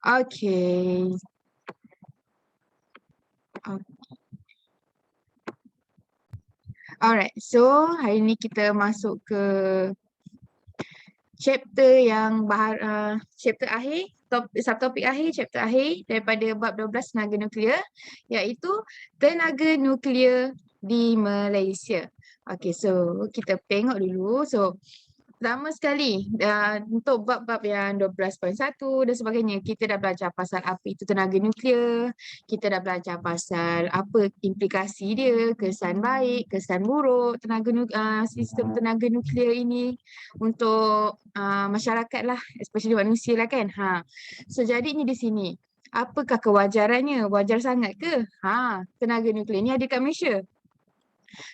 Okay. Alright, so hari ni kita masuk ke chapter yang chapter akhir, subtopik akhir, chapter akhir daripada bab 12 tenaga nuklear, iaitu tenaga nuklear di Malaysia. Okay, so kita tengok dulu. So pertama sekali, untuk bab-bab yang 12.1 dan sebagainya, kita dah belajar pasal apa itu tenaga nuklear, kita dah belajar pasal apa implikasi dia, kesan baik, kesan buruk sistem tenaga nuklear ini untuk masyarakat lah, especially manusia lah kan. So jadinya di sini, apakah kewajarannya? Wajar sangat ke? Tenaga nuklear ni ada kat Malaysia.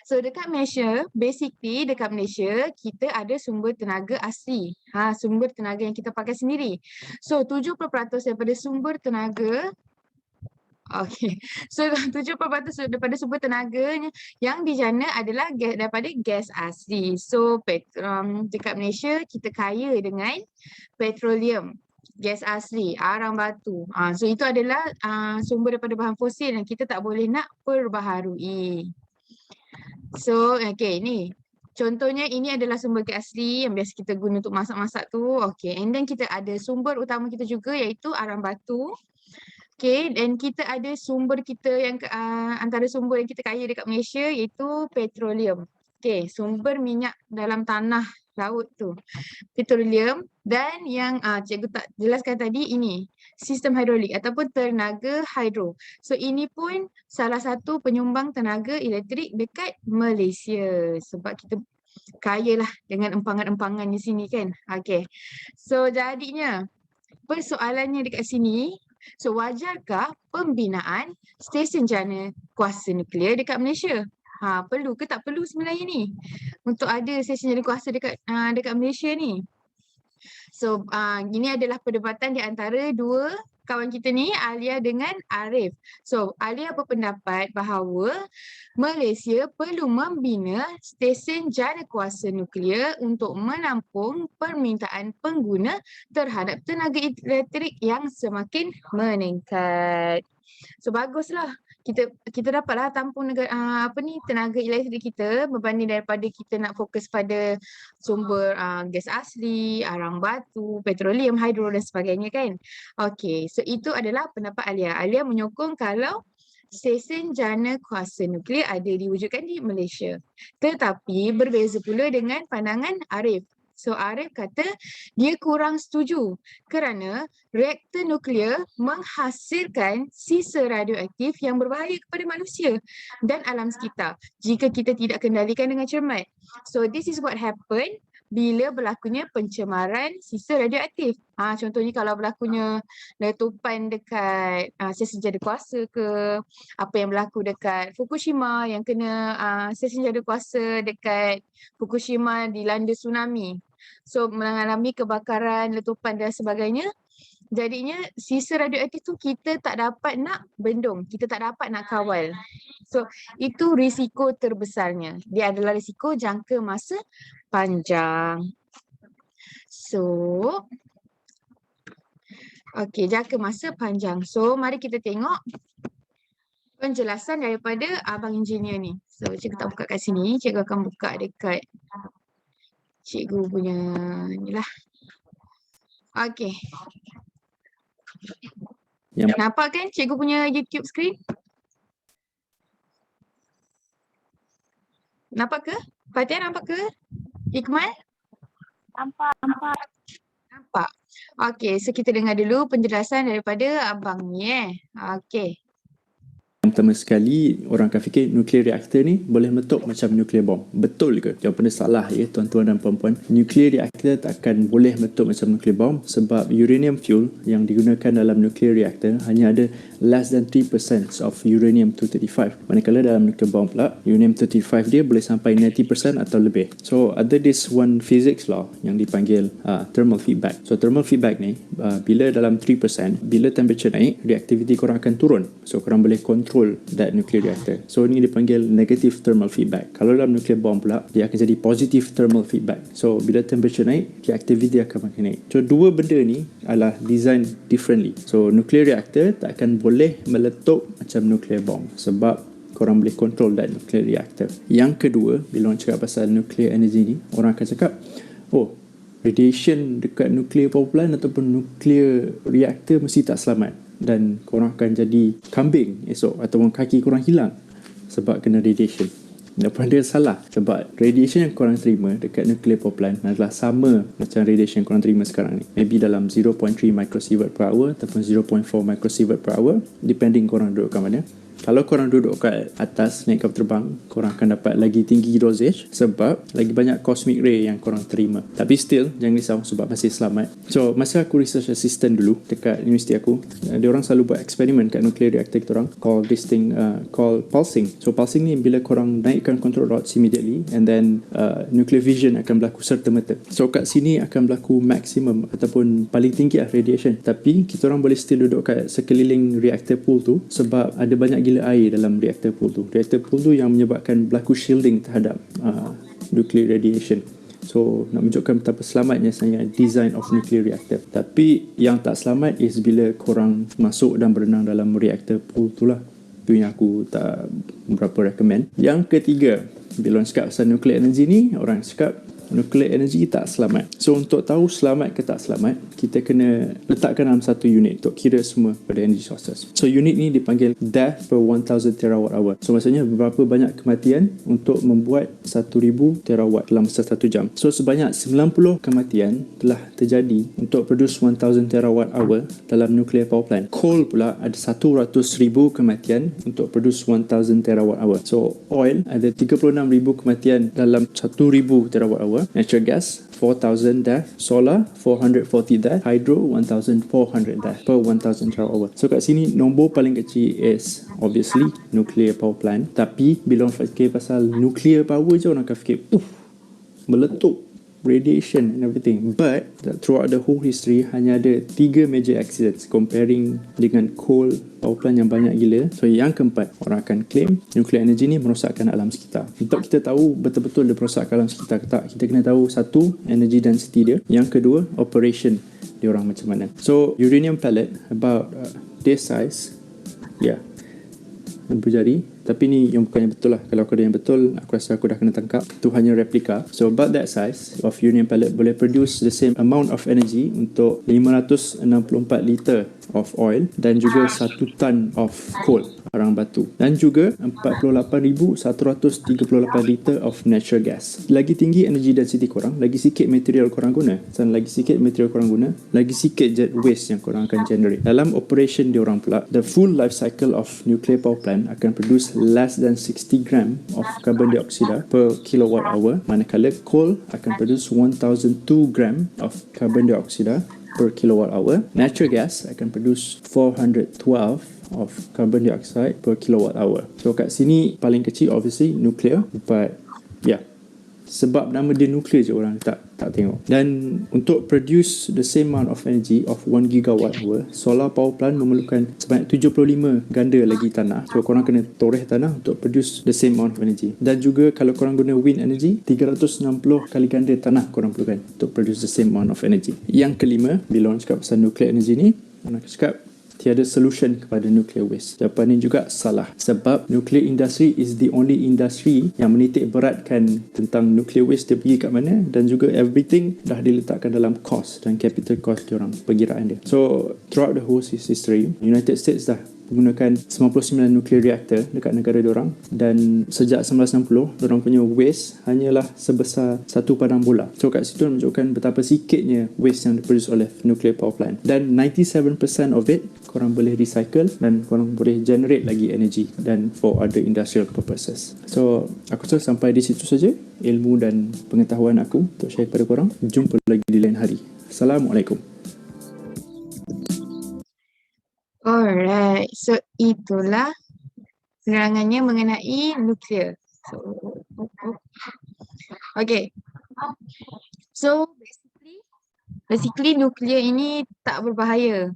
So dekat Malaysia, basically dekat Malaysia kita ada sumber tenaga asli. Sumber tenaga yang kita pakai sendiri. So 70% daripada sumber tenaga So 70% daripada sumber tenaga yang dijana adalah daripada gas asli. So dekat Malaysia kita kaya dengan petroleum, gas asli, arang batu. So itu adalah sumber daripada bahan fosil yang kita tak boleh nak perbaharui. So, okay, ni. Contohnya ini adalah sumber gas asli yang biasa kita guna untuk masak-masak tu. Okay, and then kita ada sumber utama kita juga iaitu arang batu. Okay, dan kita ada sumber kita yang antara sumber yang kita kaya dekat Malaysia iaitu petroleum. Okay, sumber minyak dalam tanah laut tu. Petroleum dan yang cikgu tak jelaskan tadi ini. Sistem hidrolik ataupun tenaga hidro. So ini pun salah satu penyumbang tenaga elektrik dekat Malaysia. Sebab kita kaya lah dengan empangan-empangan di sini kan. Okay. So jadinya persoalannya dekat sini. So wajarkah pembinaan stesen jana kuasa nuklear dekat Malaysia? Perlu ke tak perlu sebenarnya ni? Untuk ada stesen jana kuasa dekat Malaysia ni. So ini adalah perdebatan di antara dua kawan kita ni, Alia dengan Arif. So Alia berpendapat bahawa Malaysia perlu membina stesen jana kuasa nuklear untuk menampung permintaan pengguna terhadap tenaga elektrik yang semakin meningkat. So baguslah. Kita dapatlah tampung tenaga elektrik kita berbanding daripada kita nak fokus pada sumber gas asli, arang batu, petroleum, hidro dan sebagainya kan. Okay, so itu adalah pendapat Alia. Alia menyokong kalau stesen jana kuasa nuklear ada diwujudkan di Malaysia. Tetapi berbeza pula dengan pandangan Arif. So Arif kata dia kurang setuju kerana reaktor nuklear menghasilkan sisa radioaktif yang berbahaya kepada manusia dan alam sekitar jika kita tidak kendalikan dengan cermat. So this is what happened bila berlakunya pencemaran sisa radioaktif. Contohnya kalau berlakunya letupan dekat stesen jana kuasa ke, apa yang berlaku dekat Fukushima yang kena stesen jana kuasa dekat Fukushima dilanda tsunami. So mengalami kebakaran, letupan dan sebagainya. Jadinya sisa radioaktif tu kita tak dapat nak bendung, kita tak dapat nak kawal. So itu risiko terbesarnya. Dia adalah risiko jangka masa panjang. So okay, jangka masa panjang. So mari kita tengok penjelasan daripada abang engineer ni. So cikgu tak buka kat sini, cikgu akan buka dekat cikgu punya ni lah. Okay. Nampak kan cikgu punya YouTube screen? Nampak ke? Fatia nampak ke? Iqmal? Nampak. Nampak. Okay, so kita dengar dulu penjelasan daripada abang ni Okay. Pertama sekali, orang akan fikir nuklear reaktor ni boleh meletup macam nuklear bom. Betul ke? Jawapannya salah ya tuan-tuan dan puan-puan. Nuklear reaktor takkan boleh meletup macam nuklear bom sebab uranium fuel yang digunakan dalam nuklear reaktor hanya ada less than 3% of uranium-235. Manakala dalam nuklear bom pula, uranium-235 dia boleh sampai 90% atau lebih. So ada this one physics law yang dipanggil thermal feedback. So thermal feedback ni bila dalam 3%, bila temperature naik, reaktiviti korang akan turun. So korang boleh control control that nuclear reactor. So ini dipanggil negative thermal feedback. Kalau dalam nuclear bomb pula, dia akan jadi positive thermal feedback. So bila temperature naik, reactivity akan makin naik. So dua benda ni adalah design differently. So nuclear reactor tak akan boleh meletup macam nuclear bomb sebab korang boleh control that nuclear reactor. Yang kedua, bila orang cakap pasal nuclear energy ni, orang akan cakap, oh, radiation dekat nuclear power plant ataupun nuclear reactor mesti tak selamat dan korang akan jadi kambing esok ataupun kaki korang hilang sebab kena radiation. Dapat dia salah sebab radiation yang korang terima dekat nuclear power plant adalah sama macam radiation yang korang terima sekarang ni. Maybe dalam 0.3 microsievert per hour ataupun 0.4 microsievert per hour depending korang duduk kat mana. Kalau korang duduk kat atas naik kapal terbang, korang akan dapat lagi tinggi dosage sebab lagi banyak cosmic ray yang korang terima. Tapi still, jangan risau sebab masih selamat. So, masa aku research assistant dulu dekat universiti aku, dia orang selalu buat eksperimen kat nuclear reactor kita orang called this thing, called pulsing. So, pulsing ni bila korang naikkan control rods immediately and then nuclear fission akan berlaku serta-merta. So, kat sini akan berlaku maximum ataupun paling tinggi radiation. Tapi, kita orang boleh still duduk kat sekeliling reactor pool tu sebab ada banyak gila air dalam reactor pool tu. Reactor pool tu yang menyebabkan berlaku shielding terhadap nuclear radiation. So, nak menunjukkan betapa selamatnya sebenarnya design of nuclear reactor. Tapi, yang tak selamat is bila korang masuk dan berenang dalam reactor pool tu lah. Itu yang aku tak berapa recommend. Yang ketiga, bila orang cakap pasal nuclear energy ni, orang cakap nuclear energy tak selamat. So, untuk tahu selamat ke tak selamat, kita kena letakkan dalam satu unit untuk kira semua pada energy sources. So, unit ni dipanggil death per 1000 terawatt hour. So, maksudnya berapa banyak kematian untuk membuat 1000 terawatt dalam masa 1 jam. So, sebanyak 90 kematian telah terjadi untuk produce 1000 terawatt hour dalam nuclear power plant. Coal pula ada 100,000 kematian untuk produce 1000 terawatt hour. So, oil ada 36,000 kematian dalam 1000 terawatt hour. Natural gas 4,000 death, solar 440 death, hydro 1,400 death per 1,000 terawatt hour. So kat sini nombor paling kecil is obviously nuclear power plant. Tapi bila orang fikir pasal nuclear power je orang akan fikir meletup, radiation and everything. But throughout the whole history hanya ada 3 major accidents comparing dengan coal power plant yang banyak gila. So yang keempat, orang akan claim nuclear energy ni merosakkan alam sekitar. Untuk kita tahu betul-betul dia merosakkan alam sekitar ke tak, kita kena tahu satu, energy density dia. Yang kedua, operation dia orang macam mana. So uranium pellet about this size, lembu jari. Tapi ni yang bukan yang betul lah. Kalau aku ada yang betul, aku rasa aku dah kena tangkap. Itu hanya replika. So about that size of uranium pellet boleh produce the same amount of energy untuk 564 liter of oil dan juga 1 ton of coal, barang batu, dan juga 48,138 liter of natural gas. Lagi tinggi energy density korang, lagi sikit material korang guna. Dan lagi sikit material korang guna, lagi sikit jet waste yang korang akan generate. Dalam operation diorang pula, the full life cycle of nuclear power plant akan produce less than 60 gram of carbon dioxide per kilowatt hour, manakala coal akan produce 1,002 gram of carbon dioxide per kilowatt hour. Natural gas akan produce 412 of carbon dioxide per kilowatt hour. So kat sini paling kecil obviously nuclear, but sebab nama dia nuclear je orang tak tengok. Dan untuk produce the same amount of energy of 1 gigawatt hour, solar power plant memerlukan sebanyak 75 ganda lagi tanah. So korang kena toreh tanah untuk produce the same amount of energy. Dan juga kalau korang guna wind energy, 360 kali ganda tanah korang perlukan untuk produce the same amount of energy. Yang kelima, bila orang cakap pasal nuclear energy ni, orang cakap tiada solution kepada nuclear waste. Jawapan ini juga salah. Sebab nuclear industry is the only industry yang menitik beratkan tentang nuclear waste dia pergi kat mana, dan juga everything dah diletakkan dalam cost dan capital cost diorang, perkiraan dia. So, throughout the whole history, United States dah menggunakan 99 nuclear reactor dekat negara diorang, dan sejak 1960 diorang punya waste hanyalah sebesar satu padang bola. So kat situ menunjukkan betapa sikitnya waste yang diproduce oleh nuclear power plant, dan 97% of it korang boleh recycle dan korang boleh generate lagi energy dan for other industrial purposes. So aku rasa sampai di situ saja ilmu dan pengetahuan aku untuk share kepada korang. Jumpa lagi di lain hari. Assalamualaikum. Alright, so itulah penerangannya mengenai nuklear. Okay, so basically nuklear ini tak berbahaya.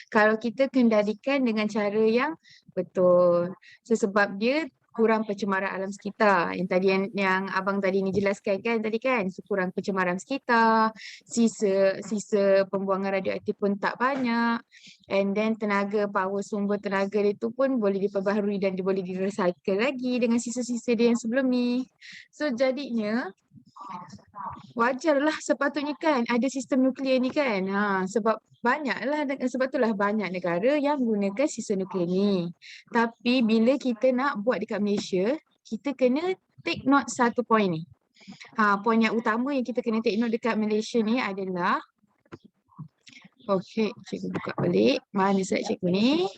Kalau kita kendalikan dengan cara yang betul. So sebab dia kurang pencemaran alam sekitar. Yang tadi yang abang tadi ni jelaskan kan tadi kan. So, kurang pencemaran sekitar, sisa pembuangan radioaktif pun tak banyak. And then sumber tenaga dia tu pun boleh diperbaharui dan dia boleh direcycle lagi dengan sisa-sisa dia yang sebelum ni. So jadinya wajarlah sepatutnya kan ada sistem nuklear ni kan. Sebab itulah banyak negara yang gunakan sistem nuklear ni. Tapi bila kita nak buat dekat Malaysia, kita kena take note satu point ni. Poin yang utama yang kita kena take note dekat Malaysia ni adalah okey, cikgu buka balik. Mana slide cikgu ni?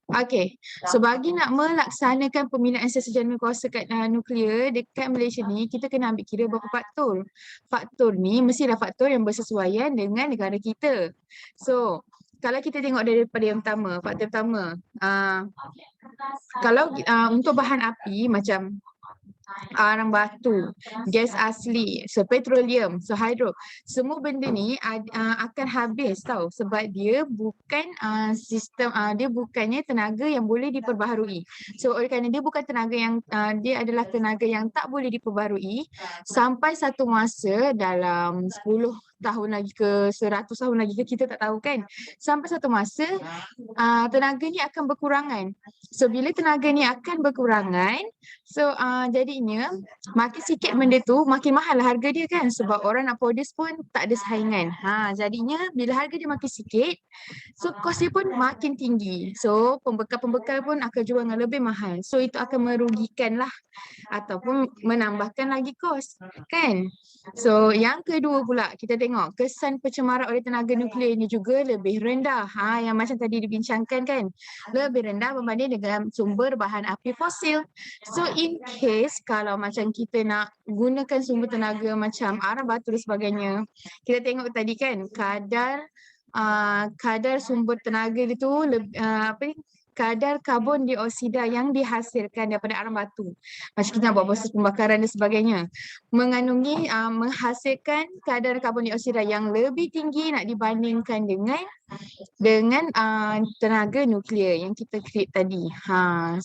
Okey, so bagi nak melaksanakan pembinaan sesejahtera kuasa kat nuklear dekat Malaysia ni, kita kena ambil kira beberapa faktor. Faktor ni mestilah faktor yang bersesuaian dengan negara kita. So, kalau kita tengok daripada yang pertama, faktor pertama, kalau untuk bahan api macam arang batu, gas asli, so petroleum, so hydro, semua benda ni akan habis tau sebab dia bukan dia bukannya tenaga yang boleh diperbaharui. So oleh kerana dia bukan tenaga yang dia adalah tenaga yang tak boleh diperbaharui, sampai satu masa dalam 10 tahun lagi ke 100 tahun lagi ke kita tak tahu kan, sampai satu masa tenaga ni akan berkurangan. So bila tenaga ni akan berkurangan, so jadinya makin sikit benda tu makin mahal lah harga dia kan, sebab orang nak produce pun tak ada saingan. Jadinya bila harga dia makin sikit, so kos dia pun makin tinggi. So pembekal-pembekal pun akan jual dengan lebih mahal. So itu akan merugikan lah ataupun menambahkan lagi kos kan. So yang kedua pula kita tengok kesan pencemaran oleh tenaga nuklear ni juga lebih rendah. Yang macam tadi dibincangkan kan, lebih rendah berbanding dengan sumber bahan api fosil. So in case kalau macam kita nak gunakan sumber tenaga macam arang batu dan sebagainya, kita tengok tadi kan kadar sumber tenaga itu kadar karbon dioksida yang dihasilkan daripada arang batu, macam kita nak buat proses pembakaran dan sebagainya, menghasilkan kadar karbon dioksida yang lebih tinggi nak dibandingkan dengan tenaga nuklear yang kita create tadi.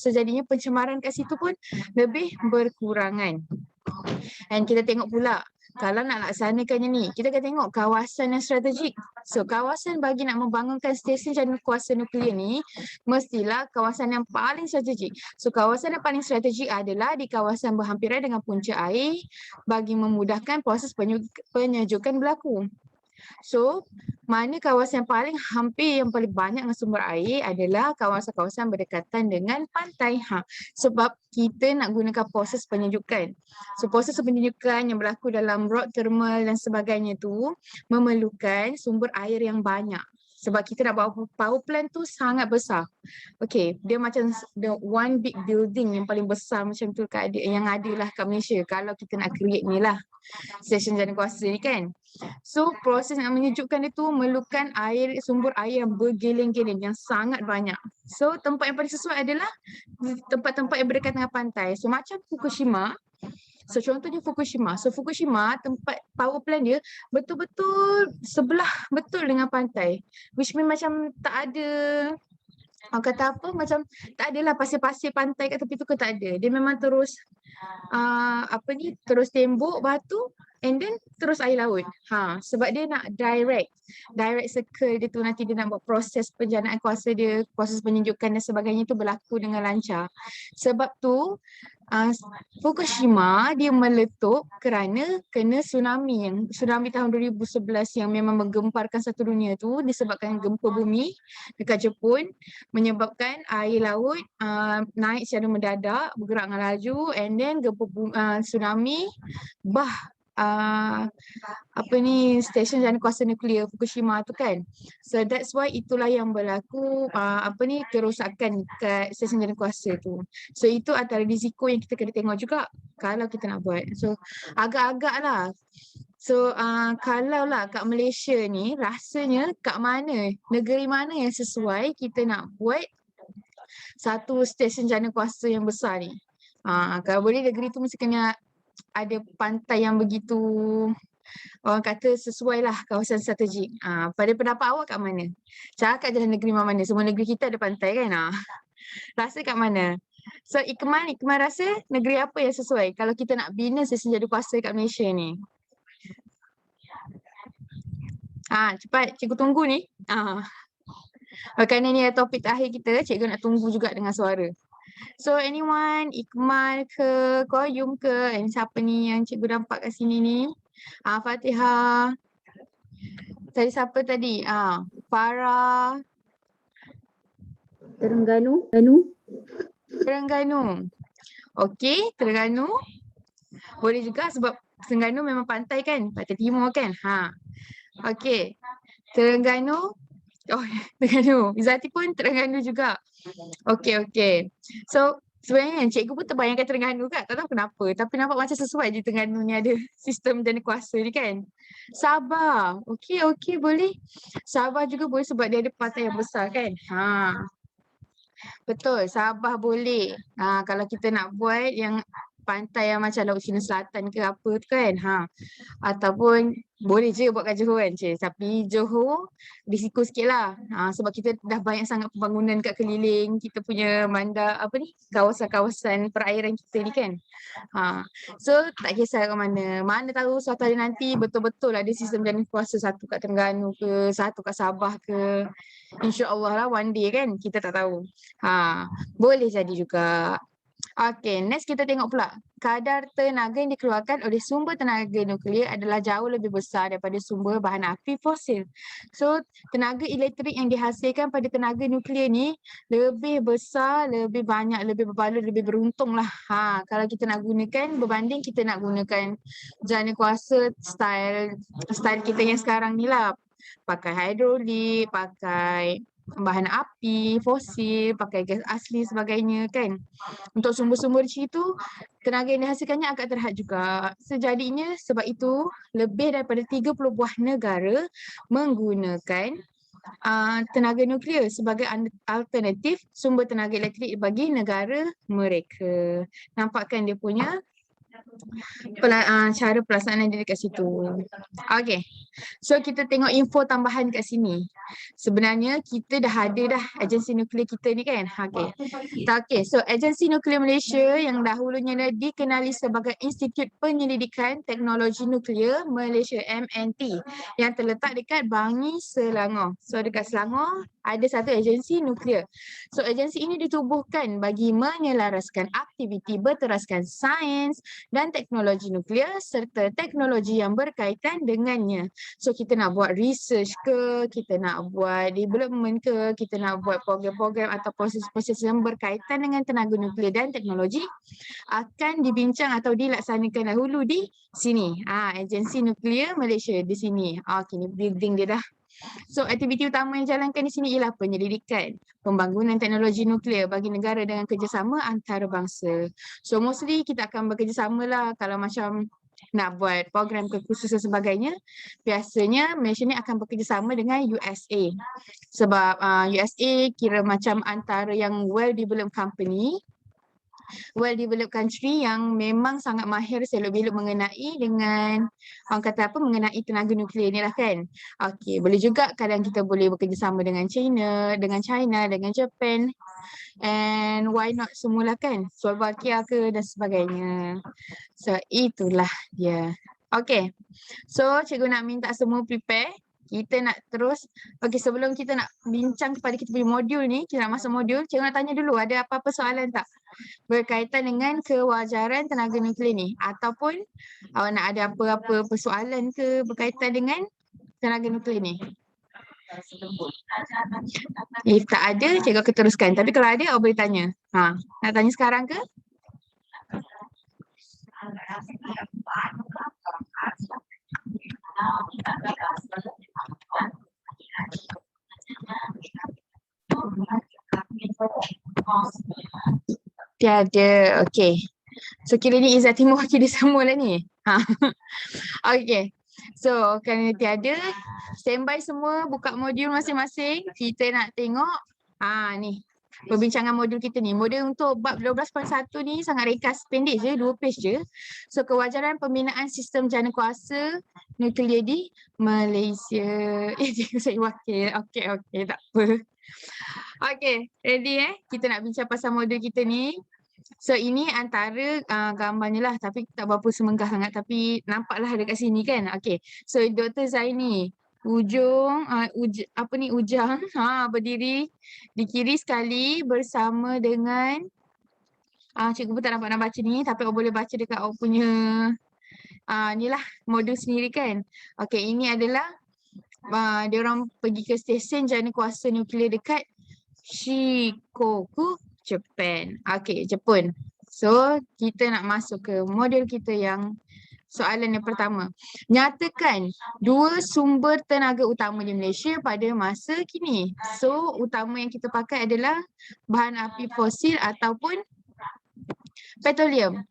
So jadinya pencemaran kat situ pun lebih berkurangan. Dan kita tengok pula kalau nak laksanakannya ni, kita akan tengok kawasan yang strategik. So kawasan bagi nak membangunkan stesen jadual kuasa nuklear ni mestilah kawasan yang paling strategik. So kawasan yang paling strategik adalah di kawasan berhampiran dengan punca air bagi memudahkan proses penyejukan berlaku. So, mana kawasan yang paling banyak dengan sumber air adalah kawasan-kawasan berdekatan dengan pantai. Sebab kita nak gunakan proses penyejukan. So, proses penyejukan yang berlaku dalam rod thermal dan sebagainya tu memerlukan sumber air yang banyak. Sebab kita nak buat power plant tu sangat besar. Okay, dia macam the one big building yang paling besar macam tu yang ada lah kat Malaysia kalau kita nak create ni lah stesen jadual kuasa ni kan. So proses nak menyejukkan itu memerlukan sumber air yang bergeleng-geleng yang sangat banyak. So tempat yang paling sesuai adalah tempat-tempat yang berdekatan dengan pantai. So macam Fukushima. So contohnya Fukushima. So Fukushima tempat power plant dia betul-betul sebelah betul dengan pantai. Which mean macam tak ada orang kata apa, macam tak adalah pasir-pasir pantai kat tepi tu ke, tak ada. Dia memang terus terus tembok batu and then terus air laut. Sebab dia nak direct circle dia tu, nanti dia nak buat proses penjanaan kuasa dia, proses penyejukan dan sebagainya tu berlaku dengan lancar. Sebab tu Fukushima dia meletup kerana kena tsunami tahun 2011 yang memang menggemparkan satu dunia tu, disebabkan gempa bumi dekat Jepun, menyebabkan air laut naik secara mendadak, bergerak dengan laju, and then gempa tsunami stesen jadual kuasa nuklear Fukushima tu kan. So that's why itulah yang berlaku kerosakan kat stesen jadual kuasa tu. So itu antara risiko yang kita kena tengok juga kalau kita nak buat. So agak-agak lah. So kalau lah kat Malaysia ni rasanya kat mana, negeri mana yang sesuai kita nak buat satu stesen jadual kuasa yang besar ni. Kalau boleh negeri tu mesti kena ada pantai yang begitu, orang kata sesuai lah kawasan strategik. Pada pendapat awak kat mana? Cakap je negeri mana? Semua negeri kita ada pantai kan? Rasa kat mana? So Ikmal rasa negeri apa yang sesuai kalau kita nak bina sistem jadukuasa kat Malaysia ni? Cepat cikgu tunggu ni. Kerana ni topik terakhir kita, cikgu nak tunggu juga dengan suara. So anyone, Ikmal ke, Qayyum ke, siapa ni yang cikgu nampak kat sini ni? Fatihah. Tadi siapa tadi? Farah. Terengganu. Okey, Terengganu. Boleh juga sebab Terengganu memang pantai kan? Pantai Timur kan? Okey. Terengganu. Oh, Terengganu. Izzati pun Terengganu juga. Okey. So, sebenarnya cikgu pun terbayangkan Terengganu kan? Tak tahu kenapa. Tapi nampak macam sesuai je Terengganu ni ada sistem jadukuasa ni kan? Sabah. Okey, boleh. Sabah juga boleh sebab dia ada pantai yang besar kan? Betul, Sabah boleh. Kalau kita nak buat yang pantai yang macam Laut Cina Selatan ke apa tu kan. Ataupun boleh je buat kat Johor kan. Tapi Johor risiko sikit lah. Sebab kita dah banyak sangat pembangunan kat keliling. Kita punya bandar kawasan-kawasan perairan kita ni kan. So tak kisah kat mana. Mana tahu suatu hari nanti betul-betul ada sistem jadukuasa satu kat Terengganu ke, satu kat Sabah ke. InsyaAllah lah one day kan, kita tak tahu. Boleh jadi juga. Okay, next kita tengok pula. Kadar tenaga yang dikeluarkan oleh sumber tenaga nuklear adalah jauh lebih besar daripada sumber bahan api fosil. So, tenaga elektrik yang dihasilkan pada tenaga nuklear ni lebih besar, lebih banyak, lebih berbaloi, lebih beruntung lah. Kalau kita nak gunakan, berbanding kita nak gunakan jadukuasa style kita yang sekarang ni lah. Pakai hidrolik, pakai bahan api, fosil, pakai gas asli sebagainya kan. Untuk sumber-sumber macam itu, tenaga yang dihasilkannya agak terhad juga. Sejadinya sebab itu, lebih daripada 30 buah negara menggunakan tenaga nuklear sebagai alternatif sumber tenaga elektrik bagi negara mereka. Nampakkan dia punya cara pelaksanaan dia dekat situ. Okay. So kita tengok info tambahan kat sini. Sebenarnya kita dah ada dah agensi nuklear kita ni kan. Okay. So agensi nuklear Malaysia yang dahulunya dikenali sebagai Institut Penyelidikan Teknologi Nuklear Malaysia MNT yang terletak dekat Bangi, Selangor. So dekat Selangor ada satu agensi nuklear. So agensi ini ditubuhkan bagi menyelaraskan aktiviti berteraskan sains dan teknologi nuklear serta teknologi yang berkaitan dengannya. So kita nak buat research ke, kita nak buat development ke, kita nak buat program-program atau proses-proses yang berkaitan dengan tenaga nuklear dan teknologi akan dibincang atau dilaksanakan dahulu di sini. Agensi Nuklear Malaysia di sini. Ni building dia dah. So aktiviti utama yang jalankan di sini ialah penyelidikan pembangunan teknologi nuklear bagi negara dengan kerjasama antarabangsa. So mostly kita akan bekerjasama lah kalau macam nak buat program kekhususan sebagainya. Biasanya Malaysia ni akan bekerjasama dengan USA. Sebab USA kira macam antara yang well-developed company, well-developed country yang memang sangat mahir selok-belok mengenai dengan mengenai tenaga nuklear ni lah kan. Okay, boleh juga kadang kita boleh bekerjasama dengan China, dengan Japan, and why not semula kan, Slovakia ke dan sebagainya. So itulah dia. Okay, so cikgu nak minta semua prepare. Kita nak terus, sebelum kita nak bincang kepada kita punya modul ni, kita nak masuk modul, cikgu nak tanya dulu ada apa-apa soalan tak berkaitan dengan kewajaran tenaga nuklear ni, ataupun awak nak ada apa-apa persoalan ke berkaitan dengan tenaga nuklear ni. If tak ada, cikgu akan teruskan. Tapi kalau ada, awak boleh tanya. Nak tanya sekarang ke? Tiada. Okay. So kira ni Izzati mewakili semua lah ni. Okay. So kerana tiada, standby semua, buka modul masing-masing. Kita nak tengok ni perbincangan modul kita ni. Modul untuk bab 12.1 ni sangat ringkas, pendek je, 2 page je. So kewajaran pembinaan sistem jana kuasa nuklear di Malaysia. Saya wakil. Okey, tak apa. Okey, ready kita nak bincang pasal modul kita ni. So ini antara gambarnya lah, tapi tak berapa semenggah sangat, tapi nampaklah dekat sini kan. Okey. So Dr. Zaini ujang berdiri di kiri sekali bersama dengan cikgu pun tak nampak nak baca ni, tapi awak boleh baca dekat awak punya ni lah modul sendiri kan. Okey, ini adalah dia orang pergi ke stesen jana kuasa nuklear dekat Shikoku, Japan. Okey, Jepun. So, kita nak masuk ke modul kita yang soalan yang pertama. Nyatakan 2 sumber tenaga utama di Malaysia pada masa kini. So, utama yang kita pakai adalah bahan api fosil ataupun petroleum.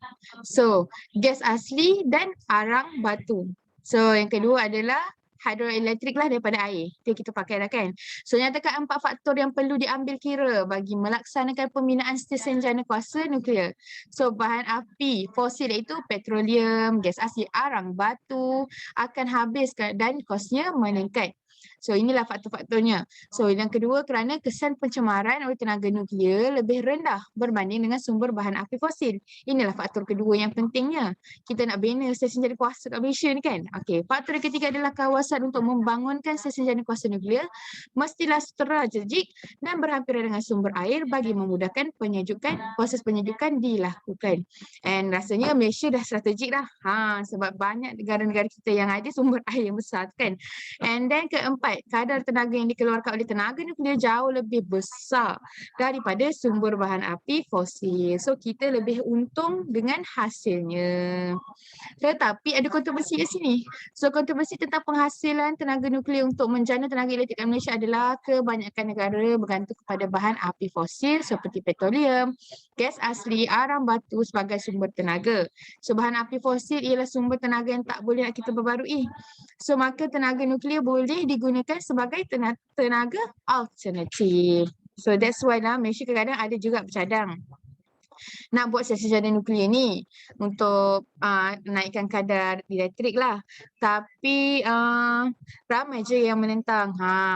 So, gas asli dan arang batu. So, yang kedua adalah hidroelektrik lah daripada air. Itu kita pakai dah kan. So, nyatakan 4 faktor yang perlu diambil kira bagi melaksanakan pembinaan stesen jana kuasa nuklear. So, bahan api fosil iaitu petroleum, gas asli, arang batu akan habis dan kosnya meningkat. So inilah faktor-faktornya. So yang kedua, kerana kesan pencemaran oleh tenaga nuklear lebih rendah berbanding dengan sumber bahan api fosil. Inilah faktor kedua yang pentingnya. Kita nak bina stesen jana kuasa kat Malaysia ni kan. Okey, faktor yang ketiga adalah kawasan untuk membangunkan stesen jana kuasa nuklear mestilah strategik dan berhampiran dengan sumber air bagi memudahkan proses penyejukan dilakukan. And rasanya Malaysia dah strategik dah. Sebab banyak negara-negara kita yang ada sumber air yang besar kan. And then keempat, kadar tenaga yang dikeluarkan oleh tenaga nuklear jauh lebih besar daripada sumber bahan api fosil. So kita lebih untung dengan hasilnya. Tetapi ada kontroversi di sini. So kontroversi tentang penghasilan tenaga nuklear untuk menjana tenaga elektrik di Malaysia adalah kebanyakan negara bergantung kepada bahan api fosil seperti petroleum, gas asli, arang batu sebagai sumber tenaga. So bahan api fosil ialah sumber tenaga yang tak boleh nak kita perbarui. So maka tenaga nuklear boleh digunakan sebagai tenaga alternatif. So that's why lah Malaysia kadang-kadang ada juga bercadang nak buat stesen jana nuklear ni untuk naikkan kadar elektrik lah. Tapi ramai je yang menentang.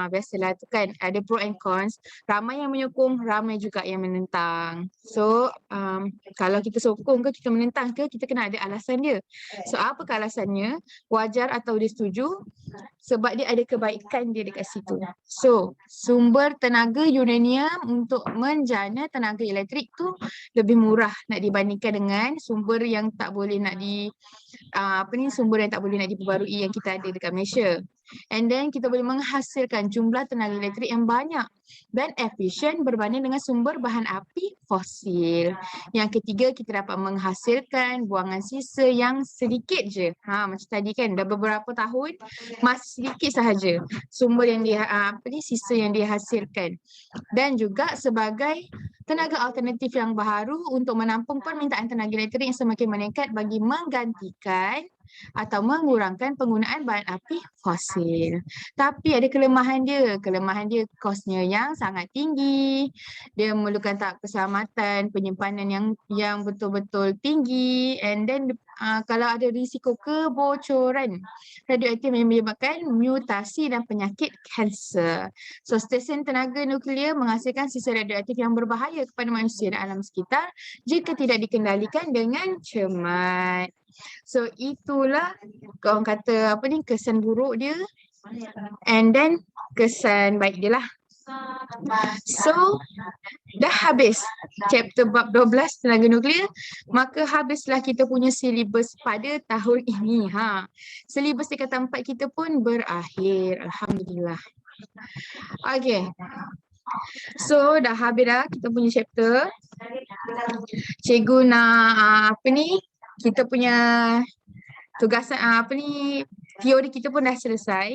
Biasalah tu kan, ada pro and cons. Ramai yang menyokong, ramai juga yang menentang. So kalau kita sokong ke kita menentang ke, kita kena ada alasan dia. So apakah alasannya? Wajar atau dia setuju? Sebab dia ada kebaikan dia dekat situ. So sumber tenaga uranium untuk menjana tenaga elektrik tu lebih murah nak dibandingkan dengan sumber yang tak boleh nak sumber yang tak boleh nak diperbarui yang kita ada dekat Malaysia. And then kita boleh menghasilkan jumlah tenaga elektrik yang banyak dan efisien berbanding dengan sumber bahan api fosil. Yang ketiga, kita dapat menghasilkan buangan sisa yang sedikit je. Macam tadi kan, dah beberapa tahun masih sedikit sahaja sumber yang sisa yang dihasilkan. Dan juga sebagai tenaga alternatif yang baharu untuk menampung permintaan tenaga elektrik yang semakin meningkat bagi menggantikan atau mengurangkan penggunaan bahan api fosil. Tapi ada kelemahan dia. Kelemahan dia kosnya yang sangat tinggi. Dia memerlukan tahap keselamatan, penyimpanan yang betul-betul tinggi. And then kalau ada risiko kebocoran radioaktif yang menyebabkan mutasi dan penyakit kanser. So stesen tenaga nuklear menghasilkan sisa radioaktif yang berbahaya kepada manusia dan alam sekitar jika tidak dikendalikan dengan cermat. So itulah orang kata kesan buruk dia and then kesan baik dia lah. So dah habis chapter bab 12 tenaga nuklear, maka habislah kita punya silibus pada tahun ini. Silibus tingkatan 4 kita pun berakhir, alhamdulillah. Okay. So dah habis dah kita punya chapter. Cikgu nak kita punya tugasan teori kita pun dah selesai.